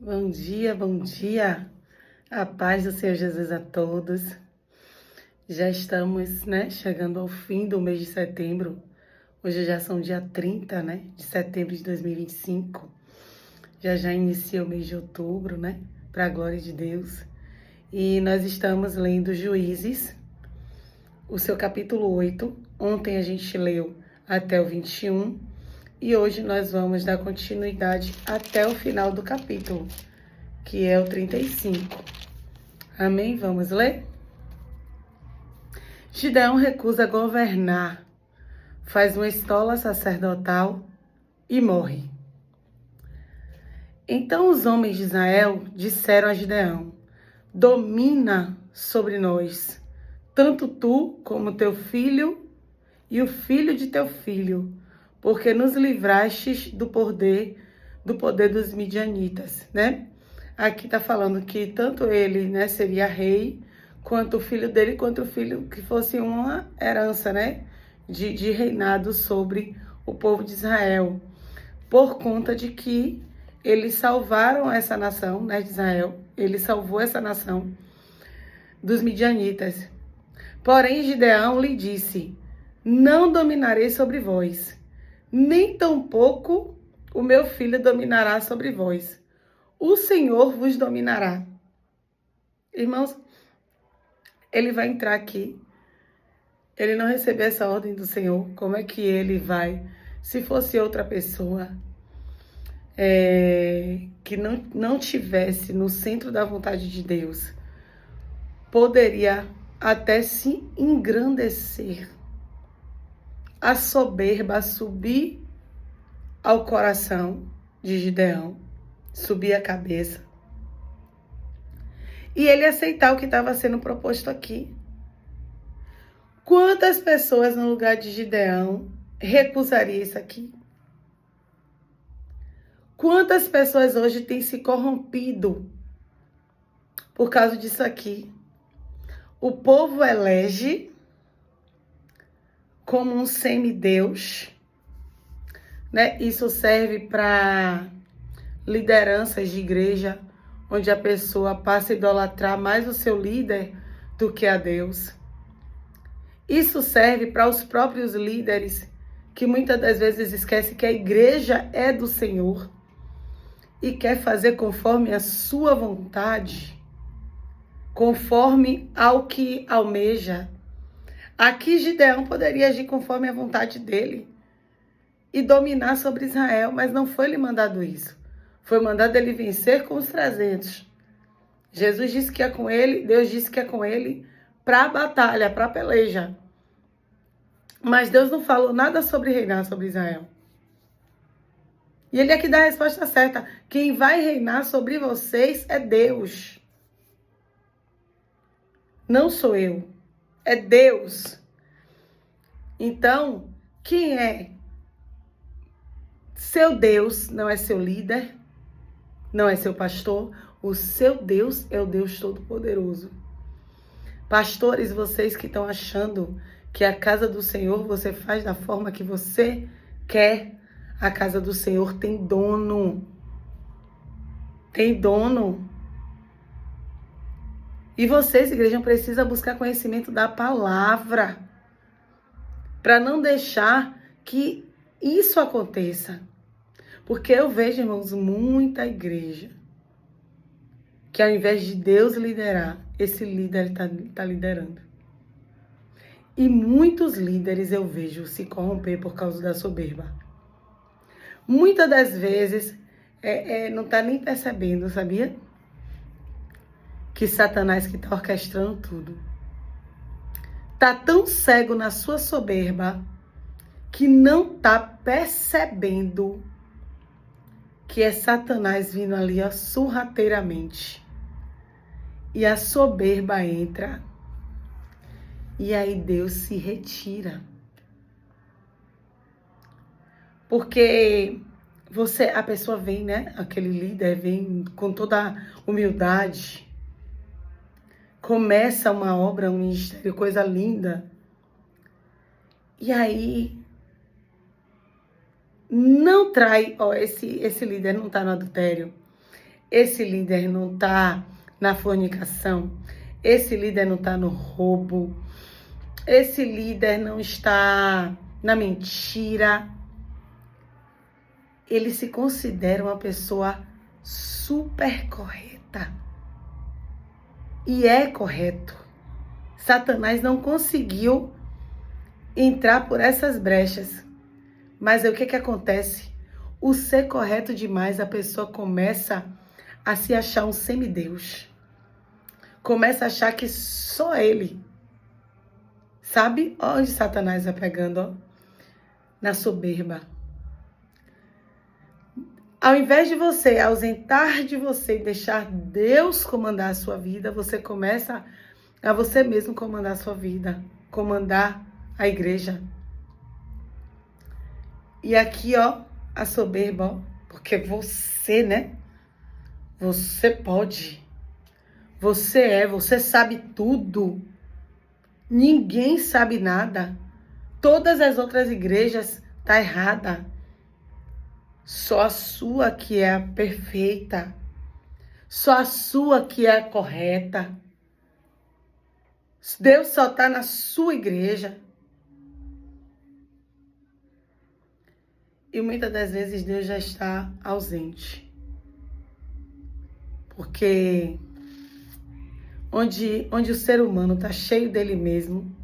Bom dia, bom dia. A paz do Senhor Jesus a todos. Já estamos, chegando ao fim do mês de setembro. Hoje já são dia 30, de setembro de 2025. Já inicia o mês de outubro, para a glória de Deus. E nós estamos lendo Juízes, o seu capítulo 8. Ontem a gente leu até o 21. E hoje nós vamos dar continuidade até o final do capítulo, que é o 35. Amém? Vamos ler? Gideão recusa governar, faz uma estola sacerdotal e morre. Então os homens de Israel disseram a Gideão: domina sobre nós, tanto tu como teu filho e o filho de teu filho, porque nos livrastes do poder dos midianitas, Aqui está falando que tanto ele, seria rei, quanto o filho dele, quanto o filho que fosse uma herança, de reinado sobre o povo de Israel, por conta de que eles salvaram essa nação, de Israel, ele salvou essa nação dos midianitas. Porém, Gideão lhe disse: não dominarei sobre vós, nem tampouco o meu filho dominará sobre vós. O Senhor vos dominará. Irmãos, ele vai entrar aqui. Ele não recebeu essa ordem do Senhor. Como é que ele vai? Se fosse outra pessoa que não tivesse no centro da vontade de Deus, poderia até se engrandecer. A soberba subir ao coração de Gideão, subir a cabeça, e ele aceitar o que estava sendo proposto aqui. Quantas pessoas no lugar de Gideão recusariam isso aqui? Quantas pessoas hoje têm se corrompido por causa disso aqui? O povo elege como um semideus, Isso serve para lideranças de igreja, onde a pessoa passa a idolatrar mais o seu líder do que a Deus. Isso serve para os próprios líderes, que muitas das vezes esquecem que a igreja é do Senhor e quer fazer conforme a sua vontade, conforme ao que almeja. Aqui Gideão poderia agir conforme a vontade dele e dominar sobre Israel, mas não foi lhe mandado isso. Foi mandado ele vencer com os 300. Jesus disse que é com ele, Deus disse que é com ele para a batalha, para a peleja. Mas Deus não falou nada sobre reinar sobre Israel. E ele aqui dá a resposta certa. Quem vai reinar sobre vocês é Deus. Não sou eu. É Deus. Então, quem é seu Deus não é seu líder, não é seu pastor. O seu Deus é o Deus Todo-Poderoso. Pastores, vocês que estão achando que a casa do Senhor você faz da forma que você quer, a casa do Senhor tem dono. Tem dono. E vocês, igreja, precisam buscar conhecimento da palavra para não deixar que isso aconteça. Porque eu vejo, irmãos, muita igreja que ao invés de Deus liderar, esse líder está liderando. E muitos líderes eu vejo se corromper por causa da soberba. Muitas das vezes não está nem percebendo, sabia? Que Satanás que está orquestrando tudo. Está tão cego na sua soberba que não está percebendo que é Satanás vindo ali sorrateiramente. E a soberba entra. E aí Deus se retira. Porque a pessoa vem, aquele líder vem com toda a humildade. Começa uma obra, um ministério, coisa linda. E aí não trai, esse líder não está no adultério. Esse líder não está na fornicação. Esse líder não está no roubo. Esse líder não está na mentira. Ele se considera uma pessoa super correta. E é correto. Satanás não conseguiu entrar por essas brechas. Mas o que acontece? O ser correto demais, a pessoa começa a se achar um semideus. Começa a achar que só ele. Sabe onde Satanás vai pegando? Ó? Na soberba. Ao invés de você ausentar de você e deixar Deus comandar a sua vida, você começa a você mesmo comandar a sua vida, comandar a igreja. E aqui, ó, a soberba, ó, porque você, né? Você pode. Você sabe tudo. Ninguém sabe nada. Todas as outras igrejas tá errada. Só a sua que é a perfeita. Só a sua que é a correta. Deus só tá na sua igreja. E muitas das vezes Deus já está ausente. Porque onde o ser humano está cheio dele mesmo,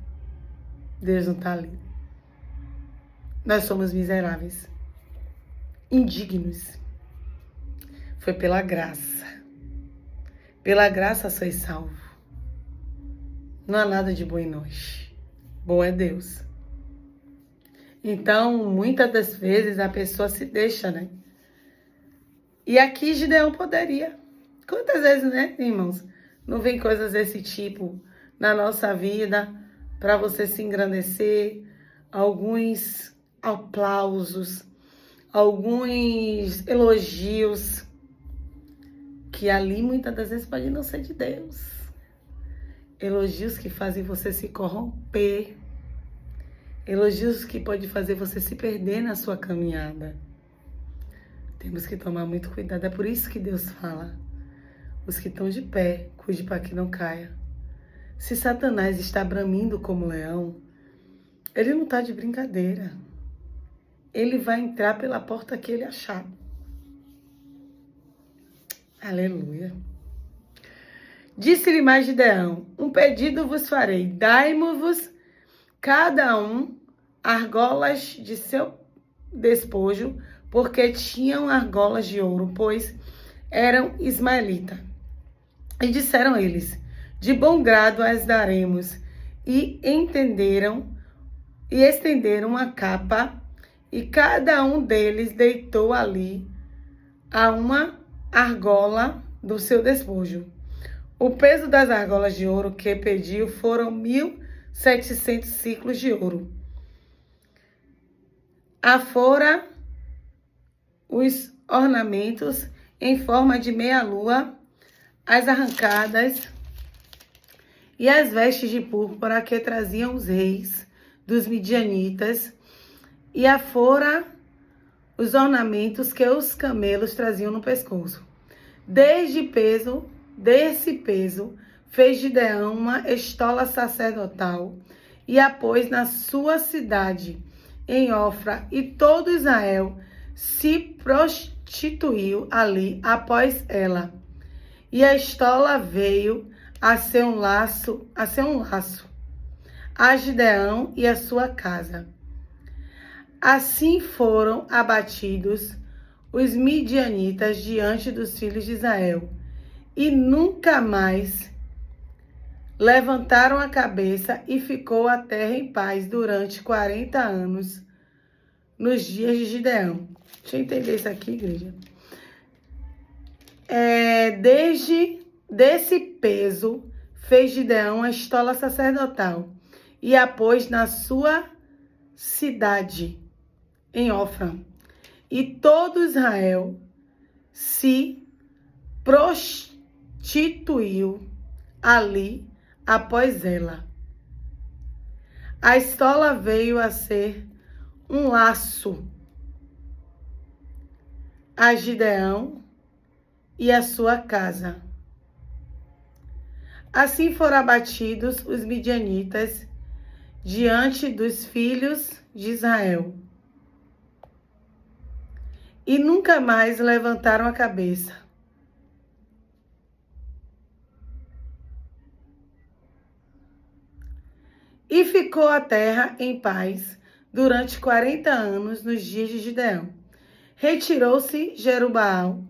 Deus não está ali. Nós somos miseráveis, indignos. Foi pela graça. Pela graça sois salvo. Não há nada de bom em nós. Bom é Deus. Então, muitas das vezes a pessoa se deixa, né? E aqui Gideão poderia. Quantas vezes, né, irmãos? Não vem coisas desse tipo na nossa vida para você se engrandecer, alguns aplausos, alguns elogios, que ali muitas das vezes pode não ser de Deus. Elogios que fazem você se corromper. Elogios que podem fazer você se perder na sua caminhada. Temos que tomar muito cuidado. É por isso que Deus fala: os que estão de pé, cuide para que não caia. Se Satanás está bramindo como leão, ele não está de brincadeira. Ele vai entrar pela porta que ele achar. Aleluia. Disse-lhe mais Gideão: um pedido vos farei, dai-me-vos cada um argolas de seu despojo, porque tinham argolas de ouro, pois eram ismaelitas. E disseram eles: de bom grado as daremos. E estenderam a capa, e cada um deles deitou ali a uma argola do seu despojo. O peso das argolas de ouro que pediu foram 1.700 ciclos de ouro. Afora os ornamentos em forma de meia-lua, as arrancadas e as vestes de púrpura que traziam os reis dos midianitas, e afora os ornamentos que os camelos traziam no pescoço. Desse peso, fez Gideão uma estola sacerdotal e a pôs na sua cidade, em Ofra, e todo Israel se prostituiu ali após ela. E a estola veio a ser um laço a Gideão e a sua casa. Assim foram abatidos os midianitas diante dos filhos de Israel, e nunca mais levantaram a cabeça, e ficou a terra em paz durante 40 anos, nos dias de Gideão. Deixa eu entender isso aqui, igreja. Desse peso, fez Gideão a estola sacerdotal, e a pôs na sua cidade, em Ofra. E todo Israel se prostituiu ali após ela. A estola veio a ser um laço a Gideão e a sua casa. Assim foram abatidos os midianitas diante dos filhos de Israel. E nunca mais levantaram a cabeça. E ficou a terra em paz durante 40 anos nos dias de Gideão. Retirou-se Jerubaal,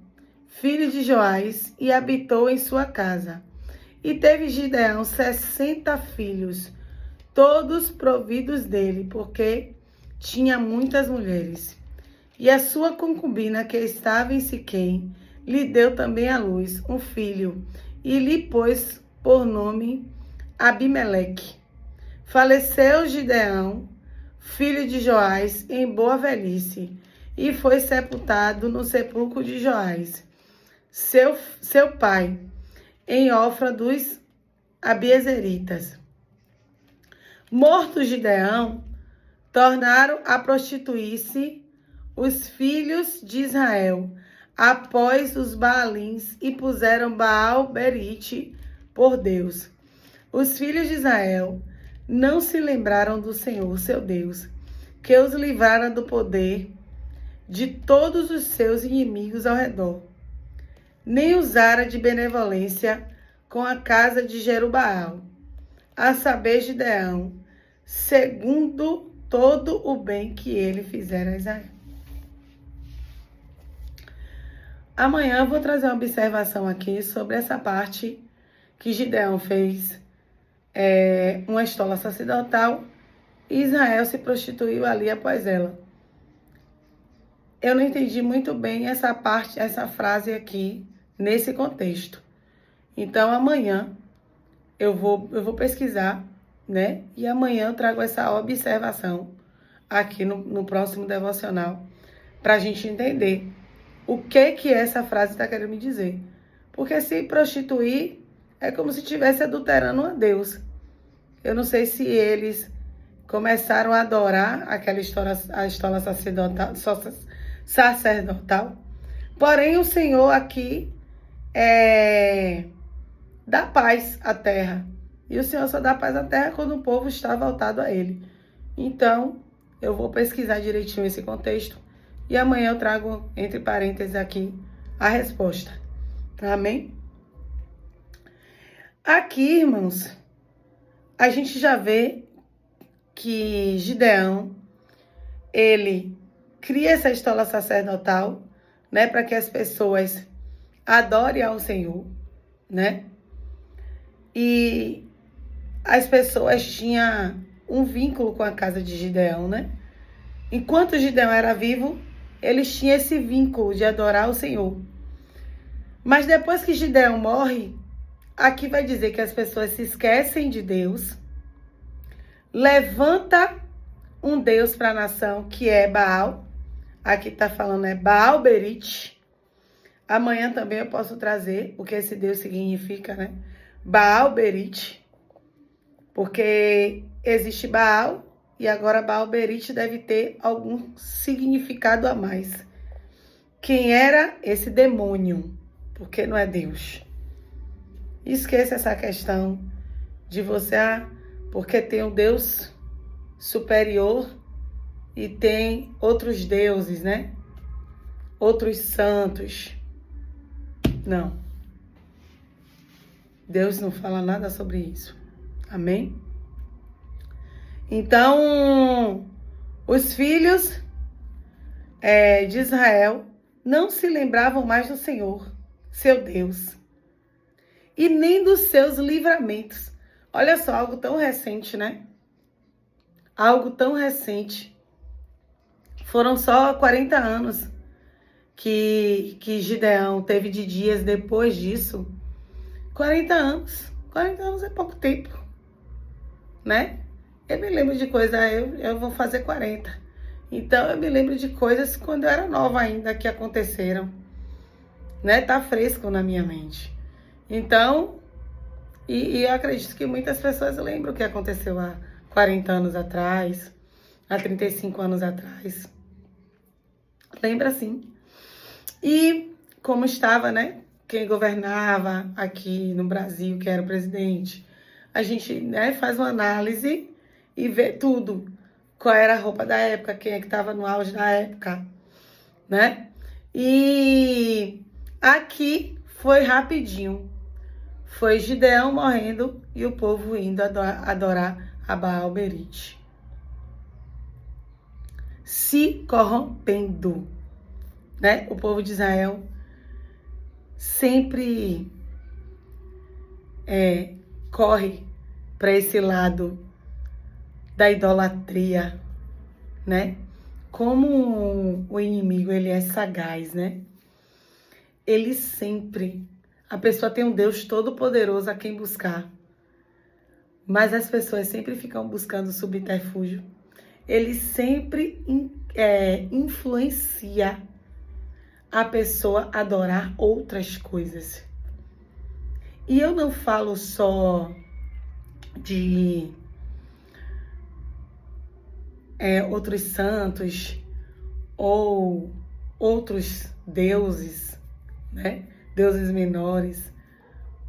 filho de Joás, e habitou em sua casa. E teve Gideão 60 filhos, todos providos dele, porque tinha muitas mulheres. E a sua concubina, que estava em Siquém, lhe deu também à luz um filho, e lhe pôs por nome Abimeleque. Faleceu Gideão, filho de Joás, em boa velhice, e foi sepultado no sepulcro de Joás, seu pai, em Ofra dos Abiezeritas. Morto Gideão, tornaram a prostituir-se os filhos de Israel após os Baalins e puseram Baal-Berite por Deus. Os filhos de Israel não se lembraram do Senhor, seu Deus, que os livrara do poder de todos os seus inimigos ao redor, nem usara de benevolência com a casa de Jerubaal, a saber Gideão, segundo todo o bem que ele fizera a Israel. Amanhã eu vou trazer uma observação aqui sobre essa parte que Gideão fez uma estola sacerdotal e Israel se prostituiu ali após ela. Eu não entendi muito bem essa parte, essa frase aqui, nesse contexto. Então, amanhã eu vou pesquisar, né? E amanhã eu trago essa observação aqui no próximo devocional, para a gente entender o que essa frase está querendo me dizer. Porque se prostituir é como se estivesse adulterando a Deus. Eu não sei se eles começaram a adorar aquela a estola sacerdotal. Porém, o Senhor aqui dá paz à terra. E o Senhor só dá paz à terra quando o povo está voltado a Ele. Então, eu vou pesquisar direitinho esse contexto. E amanhã eu trago, entre parênteses aqui, a resposta. Amém? Aqui, irmãos, a gente já vê que Gideão, ele cria essa estola sacerdotal, né, para que as pessoas adorem ao Senhor, né? E as pessoas tinham um vínculo com a casa de Gideão, né? Enquanto Gideão era vivo, eles tinham esse vínculo de adorar o Senhor. Mas depois que Gideão morre, aqui vai dizer que as pessoas se esquecem de Deus, levanta um Deus para a nação, que é Baal. Aqui está falando Baal-Berite. Amanhã também eu posso trazer o que esse Deus significa, né? Baal-Berite. Porque existe Baal e agora Baal-Berite deve ter algum significado a mais. Quem era esse demônio? Porque não é Deus. Esqueça essa questão de você, porque tem um Deus superior e tem outros deuses, né? Outros santos. Não. Deus não fala nada sobre isso. Amém? Então, os filhos de Israel não se lembravam mais do Senhor, seu Deus, e nem dos seus livramentos. Olha só, algo tão recente, né? Algo tão recente. Foram só 40 anos que Gideão teve de dias depois disso. 40 anos. 40 anos é pouco tempo, né? Eu me lembro de coisas, eu vou fazer 40. Então, eu me lembro de coisas quando eu era nova ainda que aconteceram, né? Tá fresco na minha mente. Então, e eu acredito que muitas pessoas lembram o que aconteceu há 40 anos atrás, há 35 anos atrás. Lembra sim. E como estava, né? quem governava aqui no Brasil, que era o presidente. A gente, né, faz uma análise e vê tudo. Qual era a roupa da época, quem é que estava no auge da época, né? E aqui foi rapidinho. Foi Gideão morrendo e o povo indo adorar a Baal Berite. Se corrompendo, né? O povo de Israel sempre corre para esse lado da idolatria, né? Como o inimigo, ele é sagaz, né? Ele sempre... A pessoa tem um Deus todo-poderoso a quem buscar. Mas as pessoas sempre ficam buscando subterfúgio. Ele sempre influencia a pessoa a adorar outras coisas. E eu não falo só de outros santos ou outros deuses, né? Deuses menores.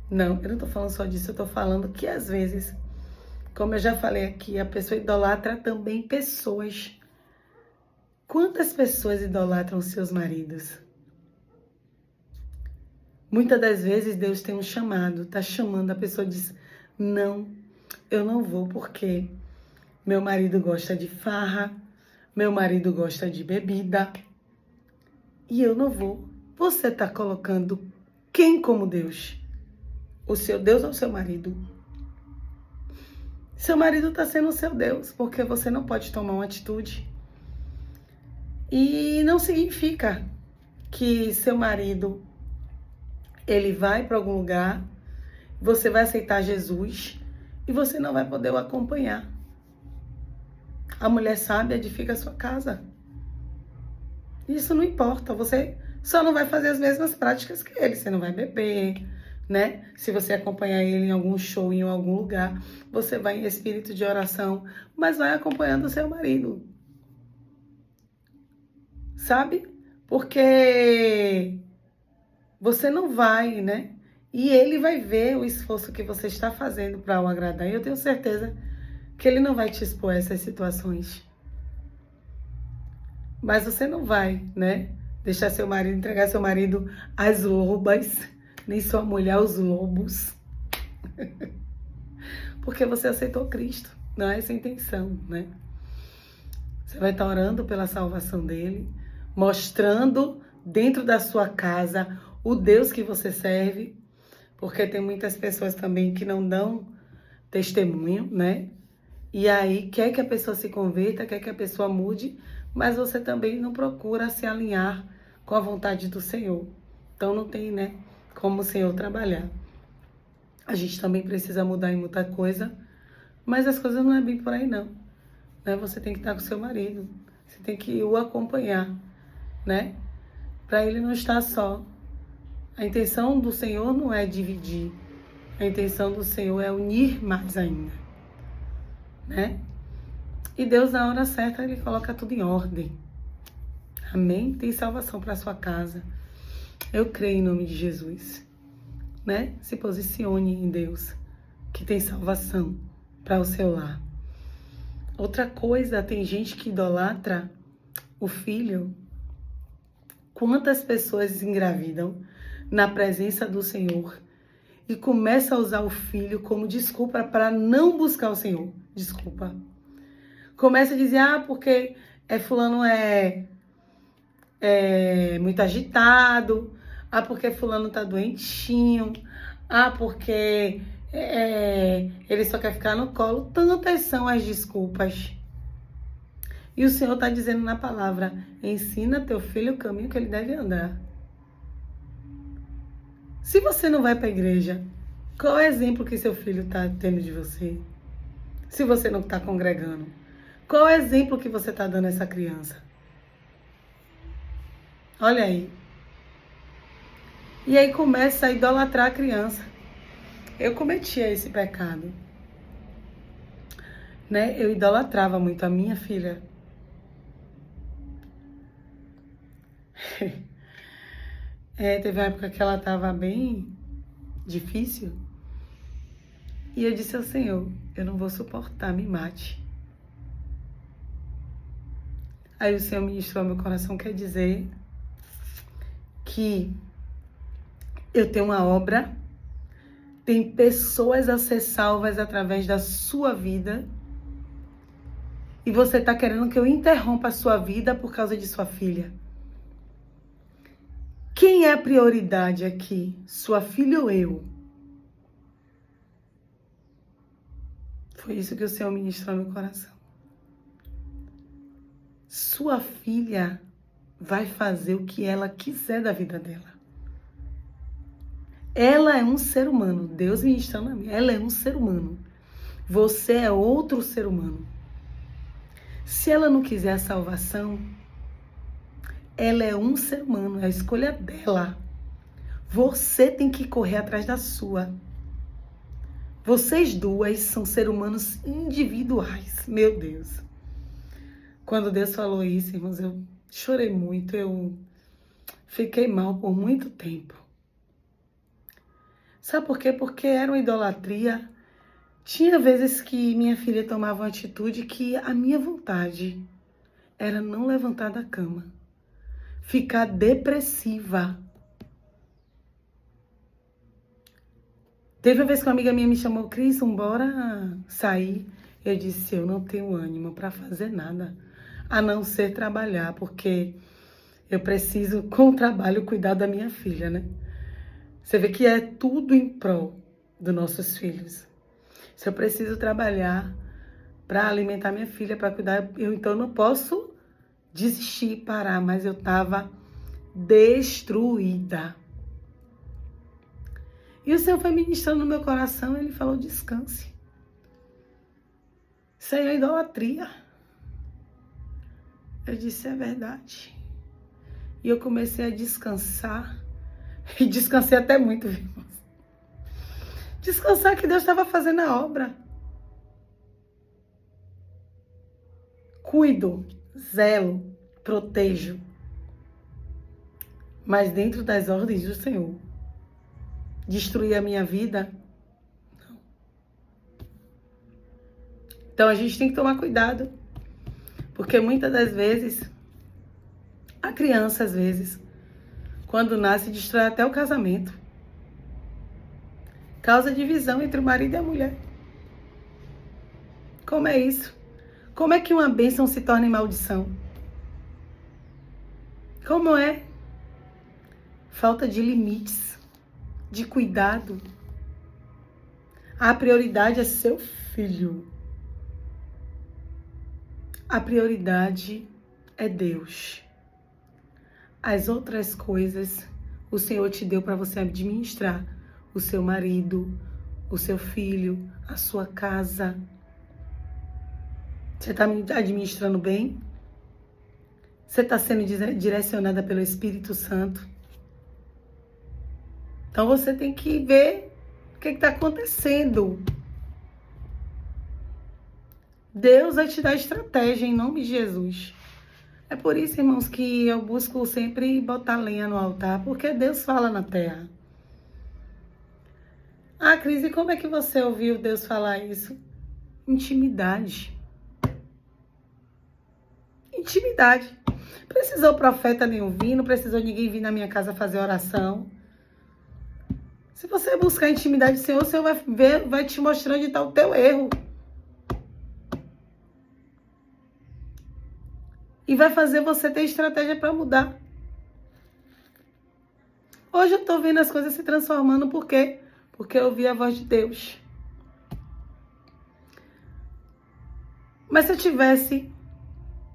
Não, eu não tô falando só disso, eu tô falando que às vezes, como eu já falei aqui, a pessoa idolatra também pessoas. Quantas pessoas idolatram seus maridos? Muitas das vezes Deus tem um chamado, tá chamando, a pessoa diz, não, eu não vou porque meu marido gosta de farra, meu marido gosta de bebida e eu não vou. Você está colocando quem como Deus? O seu Deus ou o seu marido? Seu marido está sendo o seu Deus, porque você não pode tomar uma atitude. E não significa que seu marido, ele vai para algum lugar, você vai aceitar Jesus e você não vai poder o acompanhar. A mulher sábia edifica a sua casa. Isso não importa, você só não vai fazer as mesmas práticas que ele. Você não vai beber, né? Se você acompanhar ele em algum show, em algum lugar, você vai em espírito de oração, mas vai acompanhando o seu marido. Sabe? Porque você não vai, né? E ele vai ver o esforço que você está fazendo para o agradar. E eu tenho certeza que ele não vai te expor a essas situações. Mas você não vai, né? Deixar seu marido, entregar seu marido às lobas, nem sua mulher aos lobos. Porque você aceitou Cristo. Não é essa a intenção, né? Você vai estar orando pela salvação dele, mostrando dentro da sua casa o Deus que você serve, porque tem muitas pessoas também que não dão testemunho, né? E aí quer que a pessoa se converta, quer que a pessoa mude, mas você também não procura se alinhar com a vontade do Senhor. Então não tem, né, como o Senhor trabalhar. A gente também precisa mudar em muita coisa, mas as coisas não é bem por aí não. Né? Você tem que estar com seu marido, você tem que o acompanhar, né? Para ele não estar só. A intenção do Senhor não é dividir, a intenção do Senhor é unir mais ainda, né? E Deus, na hora certa, Ele coloca tudo em ordem. Amém? Tem salvação para sua casa. Eu creio em nome de Jesus, né? Se posicione em Deus, que tem salvação para o seu lar. Outra coisa, tem gente que idolatra o filho. Quantas pessoas engravidam na presença do Senhor e começam a usar o filho como desculpa para não buscar o Senhor? Desculpa. Começa a dizer, porque fulano é muito agitado, porque fulano tá doentinho, porque ele só quer ficar no colo. Tantas são as desculpas. E o Senhor está dizendo na palavra, ensina teu filho o caminho que ele deve andar. Se você não vai para a igreja, qual é o exemplo que seu filho está tendo de você? Se você não está congregando, qual é o exemplo que você está dando a essa criança? Olha aí. E aí começa a idolatrar a criança. Eu cometia esse pecado, né? Eu idolatrava muito a minha filha. Teve uma época que ela estava bem difícil. E eu disse ao Senhor, eu não vou suportar, me mate. Aí o Senhor ministrou ao meu coração, quer dizer que eu tenho uma obra, tem pessoas a ser salvas através da sua vida, e você está querendo que eu interrompa a sua vida por causa de sua filha. Quem é a prioridade aqui? Sua filha ou eu? Foi isso que o Senhor ministrou no meu coração. Sua filha vai fazer o que ela quiser da vida dela. Ela é um ser humano. Deus ministrando a mim. Ela é um ser humano. Você é outro ser humano. Se ela não quiser a salvação, ela é um ser humano. É a escolha dela. Você tem que correr atrás da sua. Vocês duas são seres humanos individuais. Meu Deus. Quando Deus falou isso, irmãos, eu chorei muito. Eu fiquei mal por muito tempo. Sabe por quê? Porque era uma idolatria. Tinha vezes que minha filha tomava uma atitude que a minha vontade era não levantar da cama. Ficar depressiva. Teve uma vez que uma amiga minha me chamou, Cris, bora sair. Eu disse, eu não tenho ânimo para fazer nada, a não ser trabalhar, porque eu preciso, com o trabalho, cuidar da minha filha, né? Você vê que é tudo em prol dos nossos filhos. Se eu preciso trabalhar para alimentar minha filha, para cuidar, então não posso desistir, parar, mas eu estava destruída. E o Senhor foi ministrando no meu coração, Ele falou, descanse. Isso aí é idolatria. Eu disse, é verdade. E eu comecei a descansar. E descansei até muito, viu? Descansar que Deus estava fazendo a obra. Cuido, zelo, protejo. Mas dentro das ordens do Senhor. Destruir a minha vida? Não. Então a gente tem que tomar cuidado. Porque muitas das vezes, a criança às vezes, quando nasce, destrói até o casamento. Causa divisão entre o marido e a mulher. Como é isso? Como é que uma bênção se torna em maldição? Como é? Falta de limites, de cuidado. A prioridade é seu filho. A prioridade é Deus. As outras coisas o Senhor te deu para você administrar. O seu marido, o seu filho, a sua casa. Você está administrando bem? Você está sendo direcionada pelo Espírito Santo? Então você tem que ver o que está acontecendo. Deus vai te dar estratégia em nome de Jesus. É por isso, irmãos, que eu busco sempre botar lenha no altar, porque Deus fala na terra. Ah, Cris, e como é que você ouviu Deus falar isso? Intimidade. Intimidade. Precisou profeta nenhum vir, não precisou ninguém vir na minha casa fazer oração. Se você buscar intimidade do Senhor, o Senhor vai te mostrar onde está o teu erro. E vai fazer você ter estratégia para mudar. Hoje eu estou vendo as coisas se transformando, por quê? Porque eu ouvi a voz de Deus. Mas se eu tivesse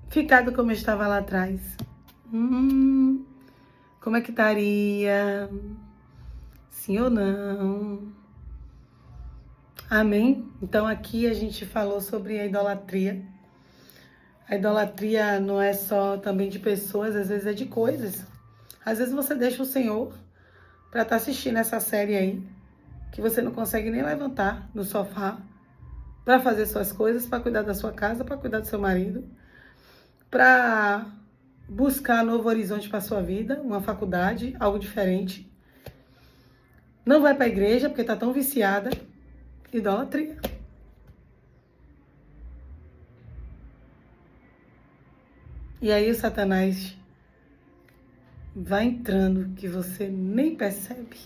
ficado como eu estava lá atrás, como é que estaria? Sim ou não? Amém? Então aqui a gente falou sobre a idolatria. A idolatria não é só também de pessoas, às vezes é de coisas. Às vezes você deixa o Senhor para estar assistindo essa série aí, que você não consegue nem levantar no sofá para fazer suas coisas, para cuidar da sua casa, para cuidar do seu marido, para buscar novo horizonte para sua vida, uma faculdade, algo diferente. Não vai para a igreja porque está tão viciada. Idolatria. E aí o Satanás vai entrando que você nem percebe.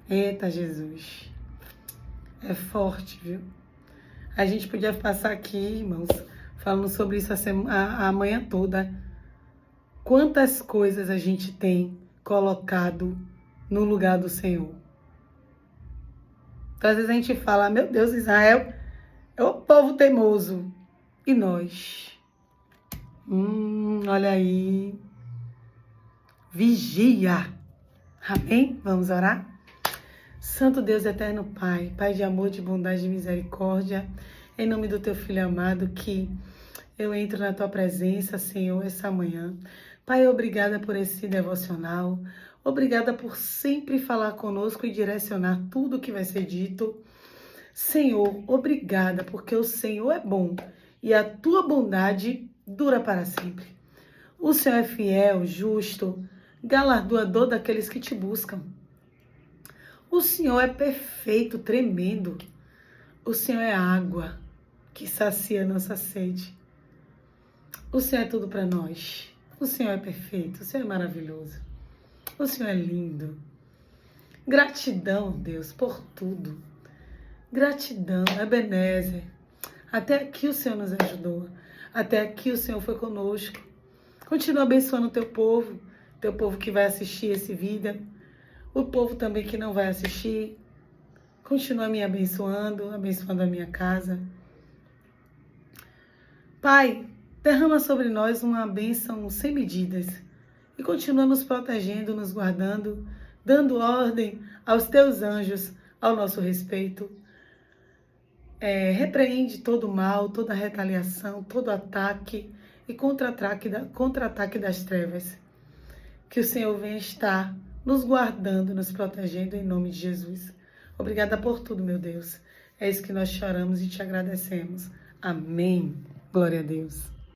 Eita, Jesus. É forte, viu? A gente podia passar aqui, irmãos, falando sobre isso a manhã toda. Quantas coisas a gente tem colocado no lugar do Senhor. Então, às vezes a gente fala, meu Deus, Israel é o povo teimoso. E nós? Olha aí. Vigia. Amém? Vamos orar? Santo Deus, eterno Pai, Pai de amor, de bondade e misericórdia, em nome do Teu Filho amado, que eu entro na Tua presença, Senhor, essa manhã. Pai, obrigada por esse devocional. Obrigada por sempre falar conosco e direcionar tudo que vai ser dito. Senhor, obrigada, porque o Senhor é bom e a Tua bondade dura para sempre. O Senhor é fiel, justo, galardoador daqueles que te buscam. O Senhor é perfeito, tremendo. O Senhor é água que sacia nossa sede. O Senhor é tudo para nós. O Senhor é perfeito, o Senhor é maravilhoso. O Senhor é lindo. Gratidão, Deus, por tudo. Gratidão, Ebenezer. Até aqui o Senhor nos ajudou. Até aqui o Senhor foi conosco. Continua abençoando o teu povo que vai assistir esse vídeo. O povo também que não vai assistir. Continua me abençoando a minha casa. Pai, derrama sobre nós uma bênção sem medidas. E continua nos protegendo, nos guardando, dando ordem aos teus anjos ao nosso respeito. Repreende todo o mal, toda a retaliação, todo ataque e contra-ataque das trevas. Que o Senhor venha estar nos guardando, nos protegendo em nome de Jesus. Obrigada por tudo, meu Deus. É isso que nós choramos e te agradecemos. Amém. Glória a Deus.